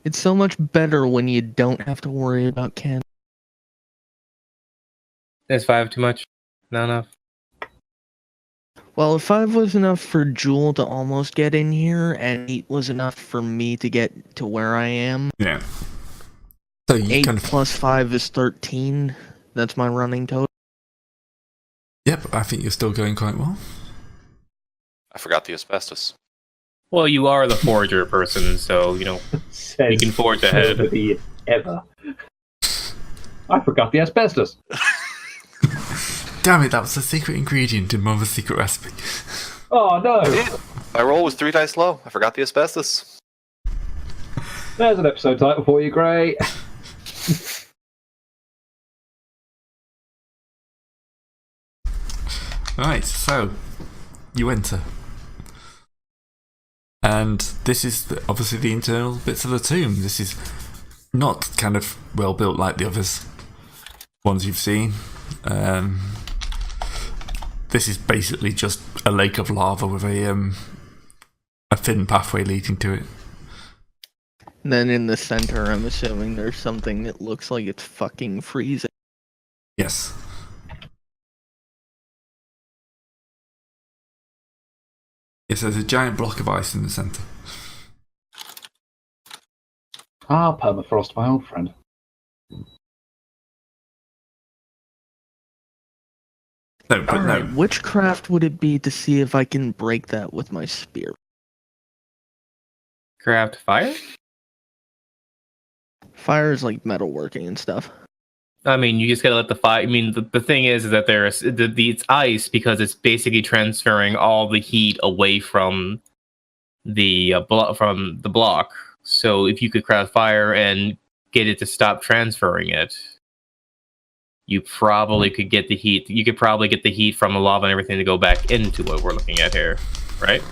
It's so much better when you don't have to worry about candles. Is 5 too much? Not enough? Well, if 5 was enough for Jewel to almost get in here, and 8 was enough for me to get to where I am. Yeah. So you 8 kind of... plus 5 is 13. That's my running total. Yep, I think you're still going quite well. I forgot the asbestos. Well, you are the forger person, so, you know, you can forge ahead. Nobody ever. I forgot the asbestos. Damn it, that was a secret ingredient in Mother's secret recipe. Oh no! My roll was 3 dice low. I forgot the asbestos. There's an episode title for you, Gray. Right, so you enter. And this is obviously the internal bits of the tomb. This is not kind of well built like the others ones you've seen. This is basically just a lake of lava with a thin pathway leading to it. And then in the center, I'm assuming there's something that looks like it's fucking freezing. Yes. Yes, there's a giant block of ice in the centre. Ah, permafrost, my old friend. No, but Alright, no. which craft would it be to see if I can break that with my spear? Craft fire? Fire is like metalworking and stuff. I mean, you just gotta let the fire. I mean, the thing is that it's ice because it's basically transferring all the heat away from the block. So if you could craft fire and get it to stop transferring it, you probably could get the heat. You could probably get the heat from the lava and everything to go back into what we're looking at here, right?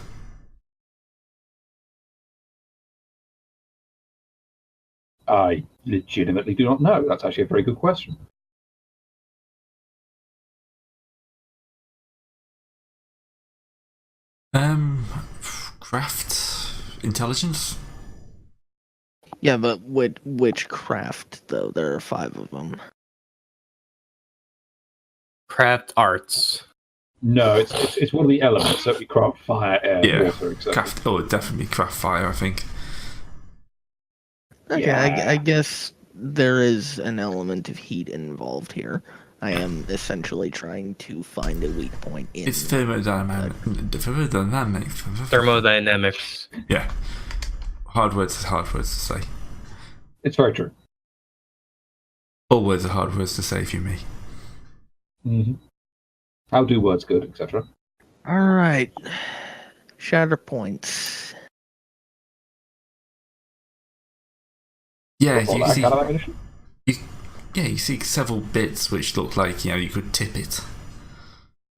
I legitimately do not know. That's actually a very good question. Craft intelligence? Yeah, but which craft, though? There are 5 of them. Craft arts. No, it's one of the elements that we craft fire, air, water, etc. Craft. Oh, definitely craft fire, I think. Okay, Yeah. I guess there is an element of heat involved here. I am essentially trying to find a weak point in... It's thermodynamic. Thermodynamics. Yeah. Hard words to say. It's very true. All words are hard words to say if you me. Mm-hmm. How do words good, etc. Alright. Shatter points. Yeah, All you that see, kind of ammunition? you see several bits which look like, you know, you could tip it.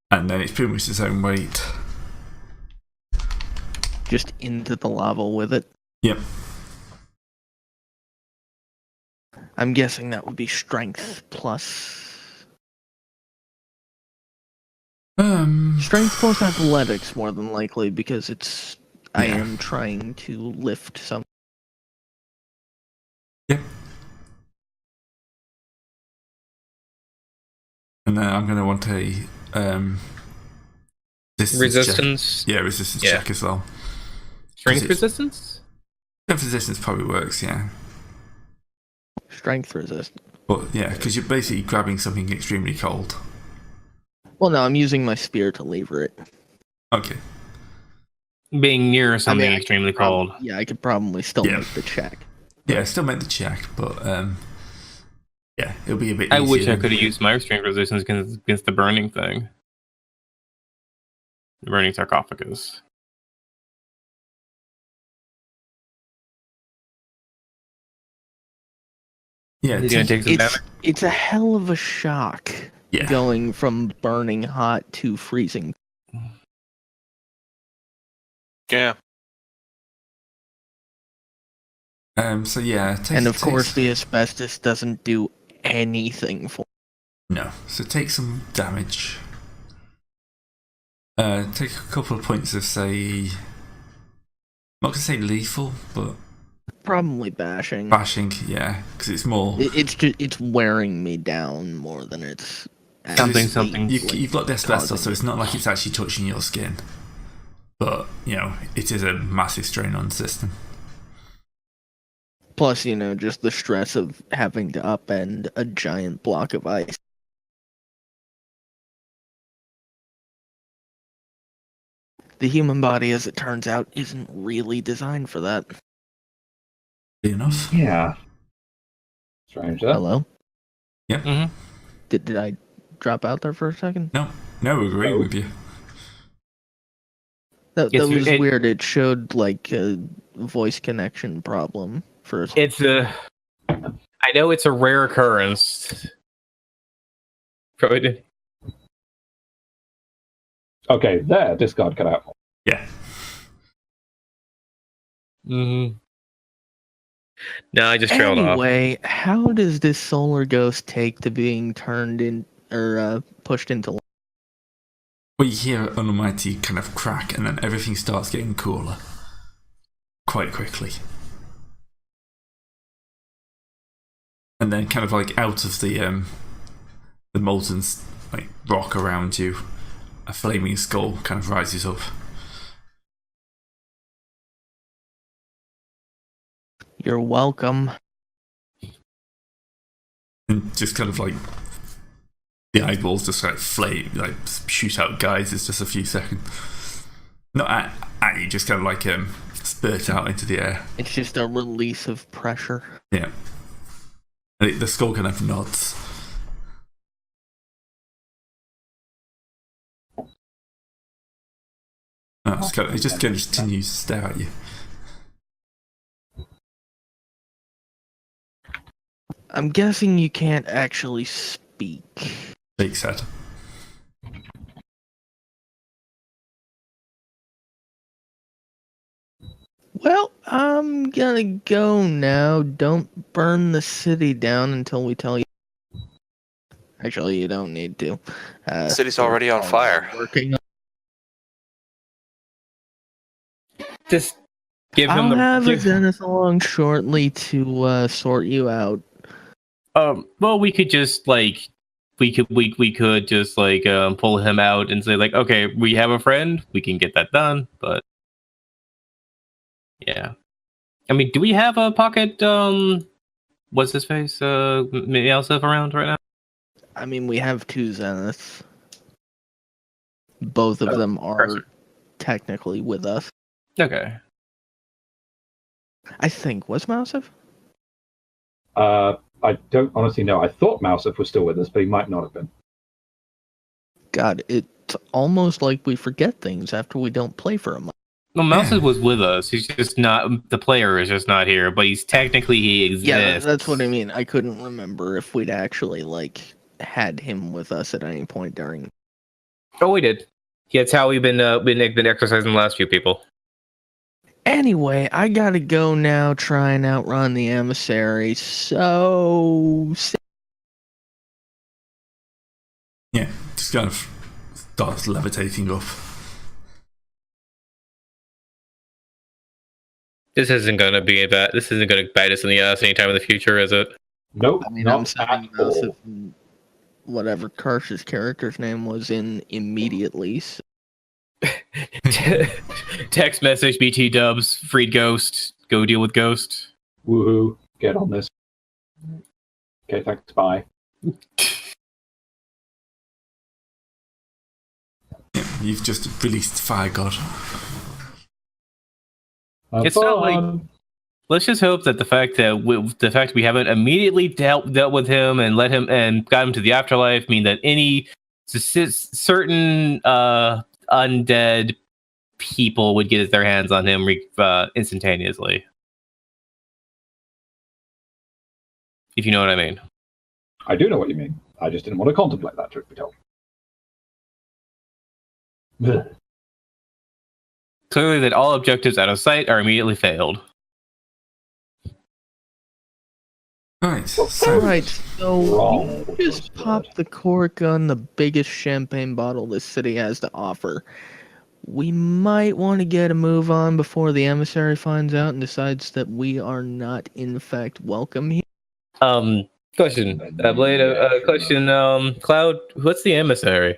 And then it's pretty much its own weight. Just into the lava with it. Yep. I'm guessing that would be strength plus... Strength plus athletics, more than likely, because it's... I Yeah. am trying to lift some... Yep. And then I'm going to want a Resistance. Check. Yeah, resistance Yeah. check as well. Strength Resist- resistance? Strength resistance probably works, yeah. Strength resistance. But yeah, because you're basically grabbing something extremely cold. Well, no, I'm using my spear to lever it. Okay. Being near something I extremely could prob- cold. Yeah, I could probably still Yeah. make the check. Yeah, still make the check, but yeah, it'll be a bit I easier. wish I could have used my strength resistance against the burning thing. The burning sarcophagus. Yeah, He's gonna take some damage. It's a hell of a shock yeah. going from burning hot to freezing. Yeah. So yeah, And of course, the asbestos doesn't do anything for... No, so take some damage. Take a couple of points of, say... I'm not going to say lethal, but... Probably bashing. Bashing, yeah, because it's more. It's wearing me down more than it's Something. You've got the asbestos, causing so it's not like it's actually touching your skin. But, it is a massive strain on the system. Plus, just the stress of having to upend a giant block of ice. The human body, as it turns out, isn't really designed for that. Enough. Yeah. Strange, that. Hello? Yeah. Mm-hmm. Did I drop out there for a second? No, we agree with you. That Yes, was it- weird. It showed like a voice connection problem first. It's a. I know it's a rare occurrence. Probably did. Okay, there, discard cut out. Yeah. Mm-hmm. No, I just trailed off. Anyway, how does this solar ghost take to being turned in or pushed into life? Well, you hear an almighty kind of crack, and then everything starts getting cooler. Quite quickly. And then kind of like out of the molten rock around you, a flaming skull kind of rises up. You're welcome. And just kind of like the eyeballs just like flame, like shoot out geysers just a few seconds. Not at you, just kind of like spurt out into the air. It's just a release of pressure. Yeah. And the skull kind of nods. It just kind of continues to stare at you. I'm guessing you can't actually speak. Jake said. Well, I'm gonna go now. Don't burn the city down until we tell you. Actually, you don't need to. The city's already on fire. Working. Just give I'll him the. have a Zenith along shortly to sort you out. Well, we could just like. We could just like pull him out and say like, okay, we have a friend. We can get that done, but yeah. I mean, do we have a pocket? What's his face? Meowsif around right now? I mean, we have 2 Zeniths. Both of them are technically with us. Okay. I think. Was Mousef? I don't honestly know. I thought Mousef was still with us, but he might not have been. God, it's almost like we forget things after we don't play for a month. Well, Mousef was with us. He's just not. The player is just not here, but he's technically he exists. Yeah, that's what I mean. I couldn't remember if we'd actually had him with us at any point during. Oh, we did. Yeah, that's how we've been exercising the last few people. Anyway, I gotta go now. Try and outrun the emissary. So. Yeah, just kind of starts levitating up. This isn't gonna bite us in the ass anytime in the future, is it? Nope. I mean, not I'm sending at all. Mousef and whatever Karsh's character's name was in immediately. So. Text message BT dubs, freed Ghost, go deal with Ghost. Woohoo. Get on this. Okay, thanks, bye. Yeah, you've just released Fire God. It's not like. Let's just hope that the fact that we haven't immediately dealt with him and let him and got him to the afterlife mean that any certain undead people would get their hands on him instantaneously. If you know what I mean. I do know what you mean. I just didn't want to contemplate that, truth be told. Ugh. Clearly that all objectives out of sight are immediately failed. Right, Well, so Alright, so Wrong. you just popped the cork on the biggest champagne bottle this city has to offer. we might want to get a move on before the emissary finds out and decides that we are not, in fact, welcome here. Question, Blade. Question, Cloud. What's the emissary?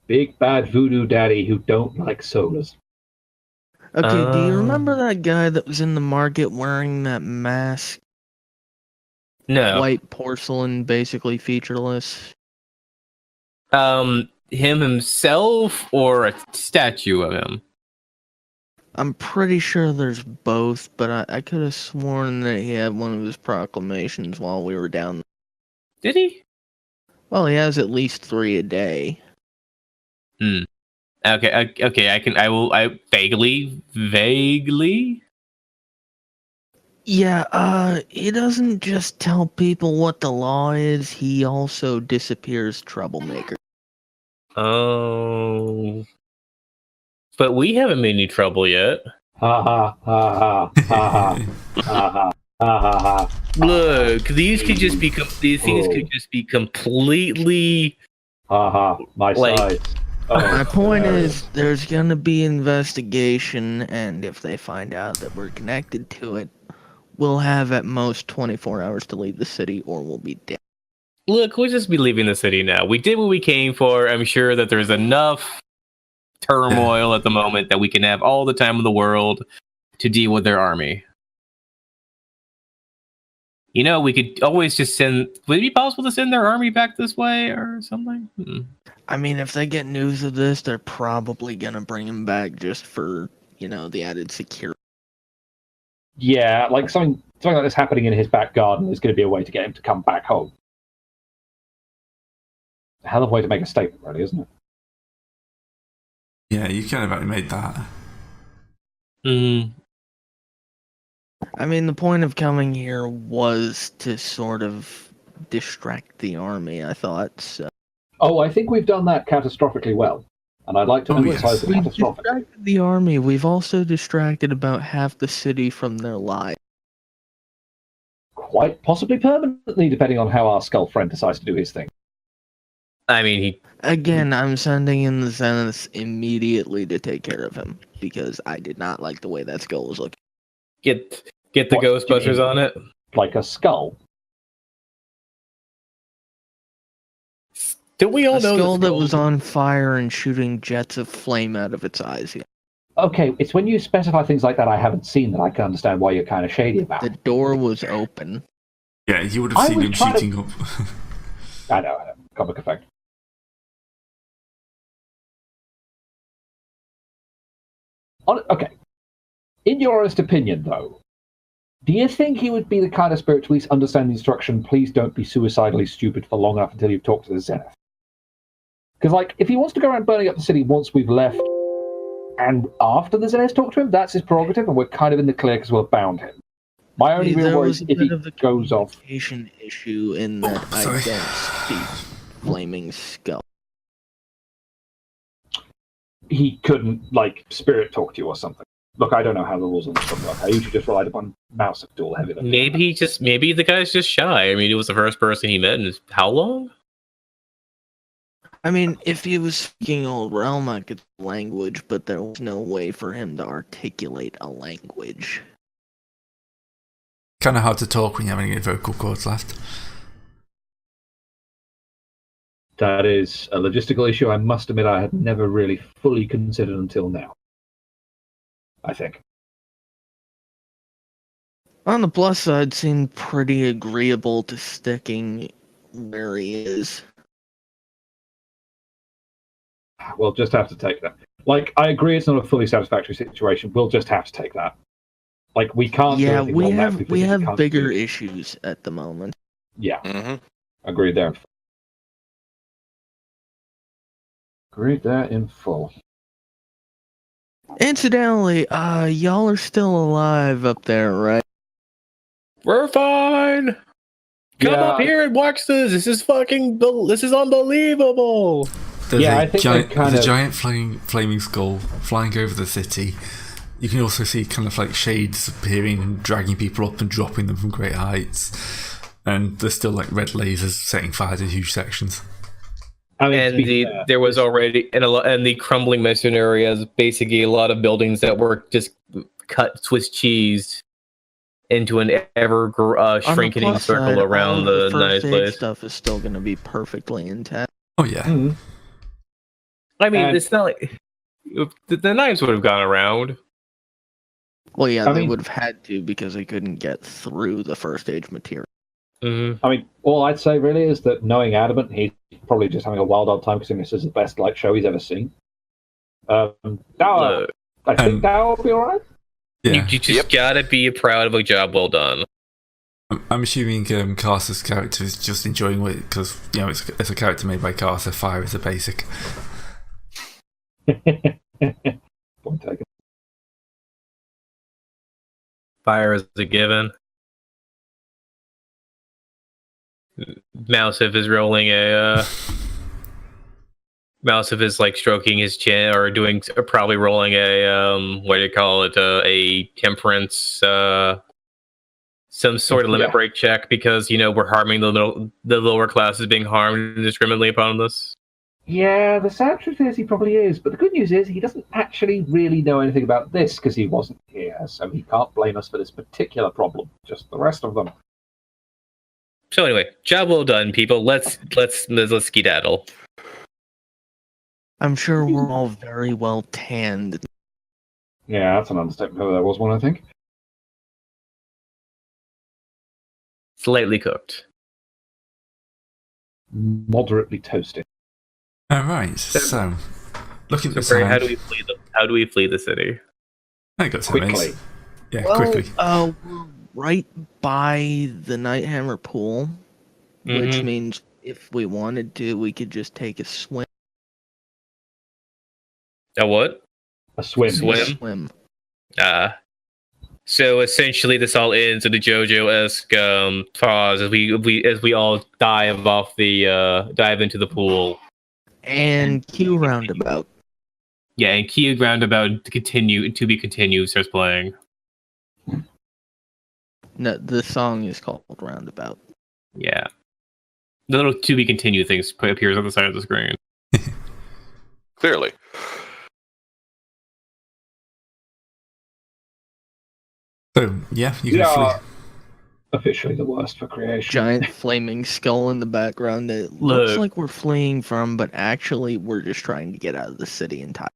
Big bad voodoo daddy who don't like sodas. Okay, do you remember that guy that was in the market wearing that mask? No. White porcelain, basically featureless. Him himself or a statue of him? I'm pretty sure there's both, but I could have sworn that he had one of his proclamations while we were down there. Did he? Well, he has at least 3 a day. Okay. I vaguely. Yeah, he doesn't just tell people what the law is, he also disappears troublemakers. Oh. But we haven't made any trouble yet. Ha ha ha ha ha ha ha ha. Look, these things could just be completely. Ha my Like- size. Oh, My point is, there's gonna be investigation, and if they find out that we're connected to it, we'll have at most 24 hours to leave the city, or we'll be dead. Look, we'll just be leaving the city now. We did what we came for. I'm sure that there's enough turmoil at the moment that we can have all the time in the world to deal with their army. You know, we could always just send. Would it be possible to send their army back this way or something? I mean, if they get news of this, they're probably gonna bring him back just for, the added security. yeah, like something like this happening in his back garden is going to be a way to get him to come back home. A hell of a way to make a statement, really, isn't it? Yeah, you kind of already made that. I mean, the point of coming here was to sort of distract the army, I thought, so. Oh, I think we've done that catastrophically well. And I'd like to emphasize the We've catastrophic. distracted the army, we've also distracted about half the city from their lives. Quite possibly permanently, depending on how our skull friend decides to do his thing. I mean, Again, I'm sending in the Zeniths immediately to take care of him, because I did not like the way that skull was looking. get the What do you Ghostbusters mean? on it. Like a skull. Do we all A know skull that skulls- was on fire and shooting jets of flame out of its eyes. Okay, it's when you specify things like that I haven't seen that I can understand why you're kind of shady about The it. door was open. Yeah, you would have I seen was him trying to- shooting up. I know. Comic effect. Okay. In your honest opinion, though, do you think he would be the kind of spirit to at least understand the instruction, please don't be suicidally stupid for long enough until you've talked to the Zenith? Because, if he wants to go around burning up the city once we've left, and after the Zenith talk to him, that's his prerogative, and we're kind of in the clear because we've bound him. My only Hey, real there worry was is a if he bit of a goes off. communication issue in that I sorry. don't speak flaming skull. He couldn't, spirit talk to you or something. Look, I don't know how the rules on this stuff work. I usually just relied upon mouse to do all the heavy lifting. Maybe the guy's just shy. I mean, it was the first person he met in how long? I mean, if he was speaking Old Realm, I could language, but there was no way for him to articulate a language. Kind of hard to talk when you haven't any vocal cords left. That is a logistical issue I must admit I had never really fully considered until now. I think. On the plus side, seemed pretty agreeable to sticking where he is. We'll just have to take that. I agree it's not a fully satisfactory situation. We'll just have to take that. We can't do Yeah, anything we on that have because we he have can't bigger do it. issues at the moment. Yeah, Mm-hmm. agreed there. Agreed there in full. Incidentally, y'all are still alive up there, right? We're fine. Come Yeah. up here and watch this. This is unbelievable. There's Yeah, a I think giant, they kind there's a of- giant flaming skull flying over the city. You can also see kind of shades appearing and dragging people up and dropping them from great heights. And there's still red lasers setting fire to huge sections. I mean, to And be fair, there was already and the crumbling masonry areas, basically a lot of buildings that were just cut Swiss cheese into an ever On the shrinking plus circle side, all around of the the nice first aid place. stuff is still going to be perfectly intact. Oh yeah. Mhm. I mean, And- it's not like the knives would have gone around. Well, yeah, I they mean- would have had to because they couldn't get through the first aid material. Mm-hmm. I mean, all I'd say really is that knowing Adamant, he's probably just having a wild old time because this is the best light show he's ever seen. Dow, Look, I think Dow will be alright. Yeah. you just gotta be proud of a job well done. I'm assuming Carter's character is just enjoying it because it's a character made by Carter. Fire is a basic. Point taken. Fire is a given. Mousef is rolling a. Mousef is like stroking his chin or probably rolling a what do you call it? A temperance, some sort of limit Yeah. break check because we're harming the lower classes being harmed indiscriminately upon this. Yeah, the sad truth is he probably is, but the good news is he doesn't actually really know anything about this because he wasn't here, so he can't blame us for this particular problem. Just the rest of them. So anyway, job well done, people. Let's skedaddle. I'm sure we're all very well tanned. Yeah, that's an understatement. Oh, there was one, I think. Slightly cooked. Moderately toasted. All right. So, looking at the So, Barry, sign, how do we flee the city? I got 10 Quickly. minutes. Yeah, Well, quickly. we're right by the Nighthammer pool, which Mhm. means if we wanted to, we could just take a swim. A what? A swim. Swim? Swim. So essentially, this all ends in a JoJo-esque pause as we all dive into the pool. And Q roundabout. Yeah, and Key Roundabout to be continued starts playing. No, the song is called Roundabout. Yeah, the little to be continued thing appears on the side of the screen. Clearly. So, yeah, you We can are flee. officially the worst for creation. Giant flaming skull in the background that looks Look. like we're fleeing from, but actually we're just trying to get out of the city entirely.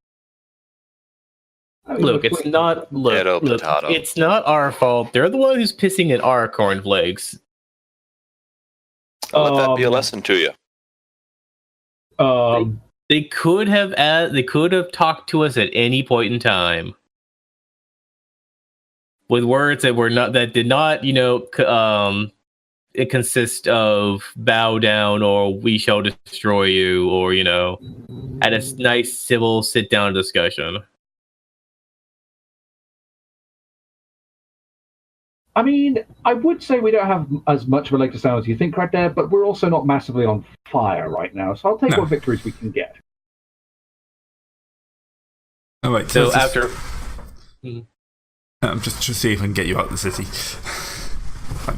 I mean, Look, we're it's fleeing- not. Potato, Look, potato. it's not our fault. They're the one who's pissing in our cornflakes. I'll let that be a Um, lesson to you. They could have talked to us at any point in time with words that did not it consist of bow down or we shall destroy you or at a nice civil sit down discussion. I mean, I would say we don't have as much of a leg to stand as you think right there, but we're also not massively on fire right now, so I'll take No. what victories we can get. Oh, wait. So let's just- after I'm just to see if I can get you out of the city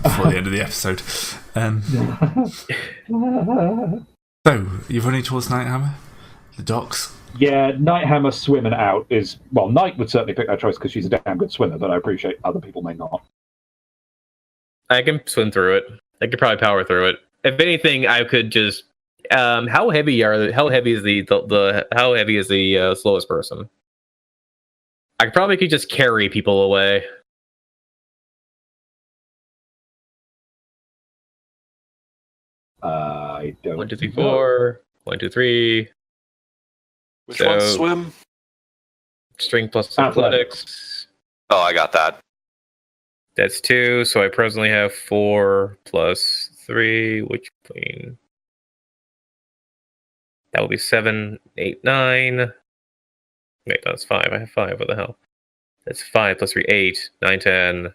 before the end of the episode. So, you're running towards Nighthammer? The docks? Yeah, Nighthammer swimming out is... Well, Night would certainly pick that choice because she's a damn good swimmer, but I appreciate other people may not. I can swim through it. I could probably power through it. If anything, I could just. How heavy is the slowest person? I probably could just carry people away. I don't 1, 2, 3, know. 4. 1, 2, 3. Which So- one? Swim? Strength plus Athletics. athletics. Oh, I got that. That's 2. So I presently have 4 plus 3, which means that will be 7, 8, 9. Wait, that's 5. I have 5. What the hell? That's 5 plus 3, 8, 9, 10.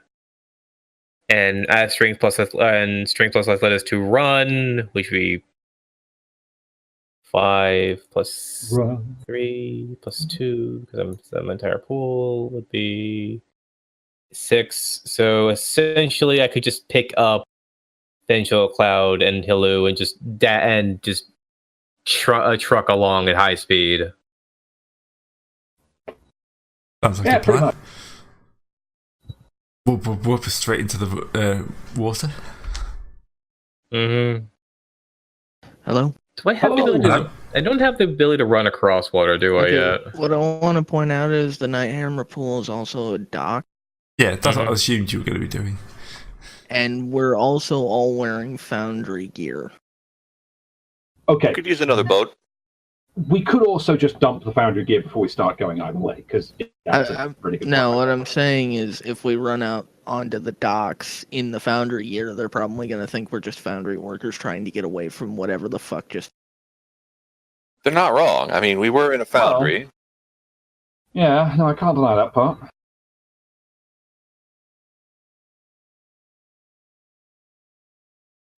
And I have strength plus athletics to run, which would be 5 plus Run. 3 plus 2, because I'm entire pool would be 6. So essentially, I could just pick up Vengeful Cloud and Hilu and just truck along at high speed. Sounds like Yeah, a pretty plan. much. We'll whoop us straight into the water. Mm-hmm. Hello? Do I have the ability Hello? to, I don't have the ability to run across water, do I yet? What I want to point out is the Night Hammer pool is also a dock, Yeah, that's what I assumed you were going to be doing. and we're also all wearing Foundry gear. Okay. Could use another boat. We could also just dump the Foundry gear before we start going either way, because that's a pretty good No, plan. what I'm saying is if we run out onto the docks in the Foundry gear, they're probably going to think we're just Foundry workers trying to get away from whatever the fuck just... They're not wrong. I mean, we were in a foundry. Yeah, no, I can't deny that part.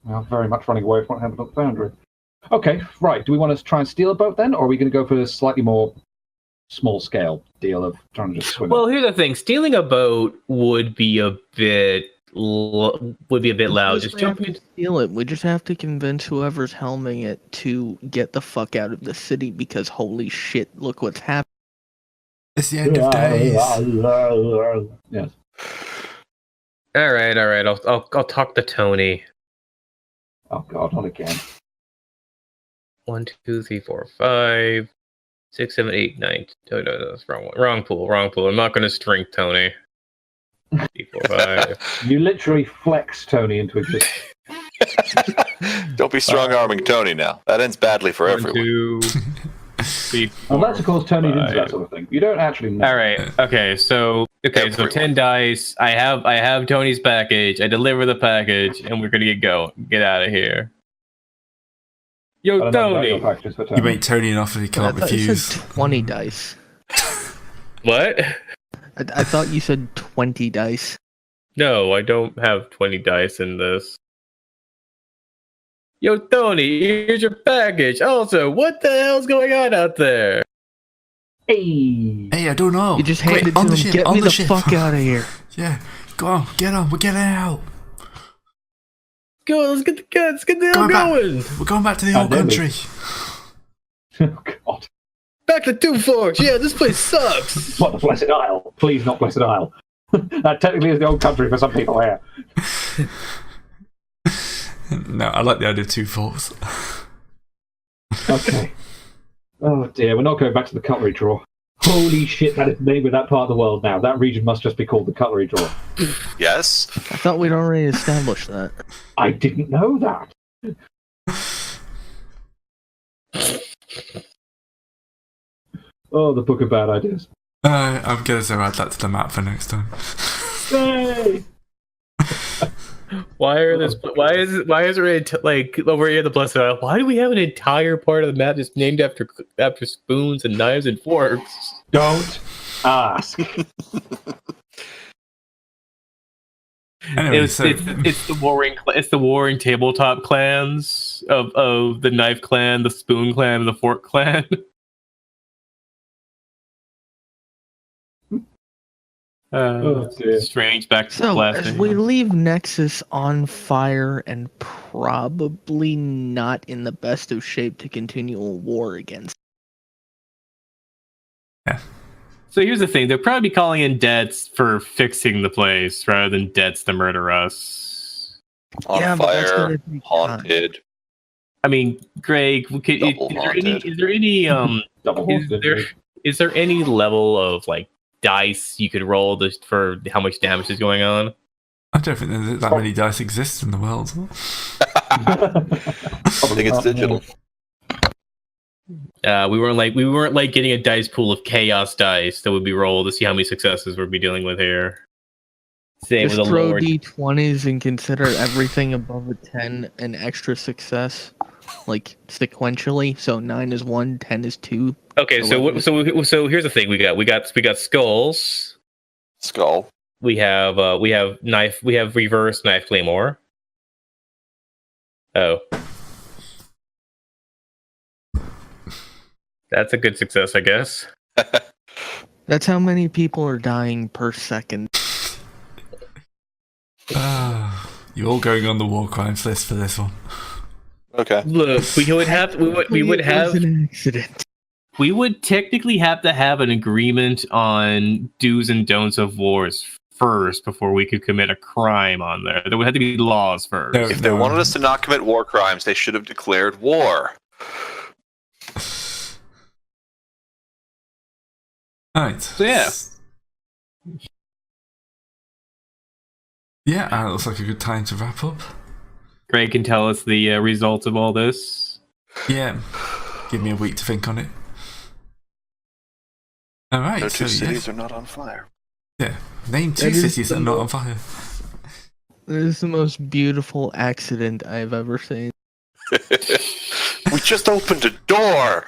Well, very much running away from what happened at the Foundry. Okay, right. Do we want to try and steal a boat then, or are we going to go for a slightly more small-scale deal of trying to just swim? Well, here's the thing: stealing a boat would be a bit loud. Just jump in. Steal it. We just have to convince whoever's helming it to get the fuck out of the city because holy shit, look what's happening. It's the end of days. Yes. All right. I'll talk to Tony. Oh God, not again. 1, 2, 3, 4, 5, 6, 7, 8, 9. No, that's wrong one. Wrong pool. I'm not going to string Tony. 3, 4, 5. You literally flex Tony into existence. Don't be strong arming Tony now. That ends badly for 1, everyone. 2, 3, 4. And that's of course Tony into that 5. sort of thing. You don't actually know. All right. Okay. So Everyone. 10 dice. I have Tony's package. I deliver the package, and we're gonna get out of here. I Yo, don't know about your Tony. packages for You Tony. make Tony an offer he I can't thought you refuse. said 20 dice. What? I thought you said 20 dice. No, I don't have 20 dice in this. Yo, Tony, here's your package. Also, what the hell's going on out there? Hey! Hey, I don't know. You just Quick, handed on to the him. ship, Get on me the the ship. fuck out of here. Yeah, go on, get on. We're getting out. Go, let's get the hell Going back. going. We're going back to the old damn it. country. Oh God! Back to Two Forks. Yeah, this place sucks. What the Blessed Isle? Please, not Blessed Isle. That technically is the old country for some people here. No, I like the idea of 2 forks. Okay. Oh dear, we're not going back to the cutlery drawer. Holy shit, that is the name of that part of the world now. That region must just be called the cutlery drawer. Yes. I thought we'd already established that. I didn't know that. Oh, the book of bad ideas. I'm going to add that to the map for next time. Yay! Why is there like over here the Blessed Isle? Why do we have an entire part of the map just named after spoons and knives and forks? Don't ask. Anyway, It's the warring tabletop clans of the knife clan, the spoon clan, and the fork clan. Oh, dear. Strange back to So, last as name. we leave Nexus on fire and probably not in the best of shape to continue a war against. So here's the thing: they'll probably be calling in debts for fixing the place rather than debts to murder us. On Yeah, but that's fire, gonna be haunted. I mean, Greg, Double haunted. is there any Double haunted. is there any level of like dice you could roll just for how much damage is going on? I don't think that many dice exist in the world. I think it's digital. We weren't like getting a dice pool of chaos dice that would be rolled to see how many successes we'd be dealing with here. Same Just with a throw lower. d20s and consider everything above a 10 an extra success, like sequentially. So 9 is 1, 10 is 2. Okay, so here's the thing: we got skulls. Skull. We have knife. We have reverse knife claymore. Oh, that's a good success, I guess. That's how many people are dying per second. You're all going on the war crimes list for this one. Okay. Look, we would have an accident. we would technically have to have an agreement on do's and don'ts of wars first before we could commit a crime on there. There would have to be laws first. No. If they wanted us to not commit war crimes, they should have declared war. Alright. So yeah. Yeah, that looks like a good time to wrap up. Greg can tell us the results of all this. Yeah. Give me a week to think on it. Alright, No so two cities yeah. are not on fire. Yeah. Name two That is cities the that are not on fire. This is the most beautiful accident I've ever seen. We just opened a door.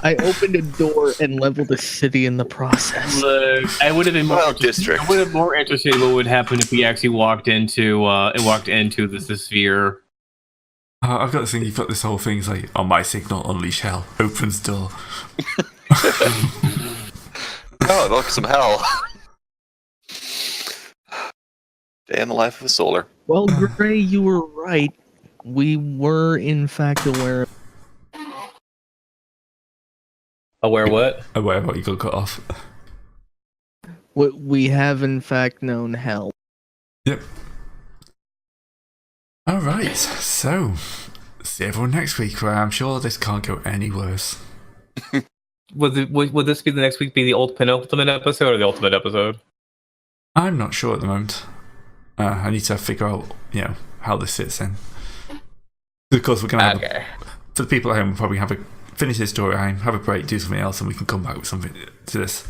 I opened a door and leveled a city in the process. Look, I would have been more Well, interested. district. I would have more interested in what would happen if we actually walked into the sphere. I've got this thing, you've got this whole thing, it's like, on my signal, unleash hell, opens door. Oh, look, some hell. Day in the life of a solar. Well, Gray, you were right. We were, in fact, aware of Aware what? Aware of what you got cut off. what we have, in fact, known hell. Yep. Alright, so, see everyone next week, where I'm sure this can't go any worse. Would this be the next week? Be the penultimate episode or the ultimate episode? I'm not sure at the moment. I need to figure out, how this fits in. Of course, we're going to have, for the people at home, we'll probably finish this story, have a break, do something else, and we can come back with something to this.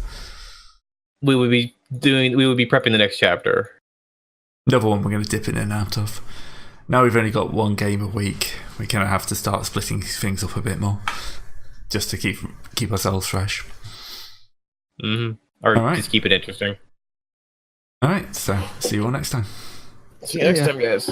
We would be prepping the next chapter. Another one we're going to dip in and out of. Now we've only got one game a week, we kind of have to start splitting things up a bit more, just to keep ourselves fresh. Mm-hmm. Or All right. just keep it interesting. Alright, so see you all next time. See you next time, guys.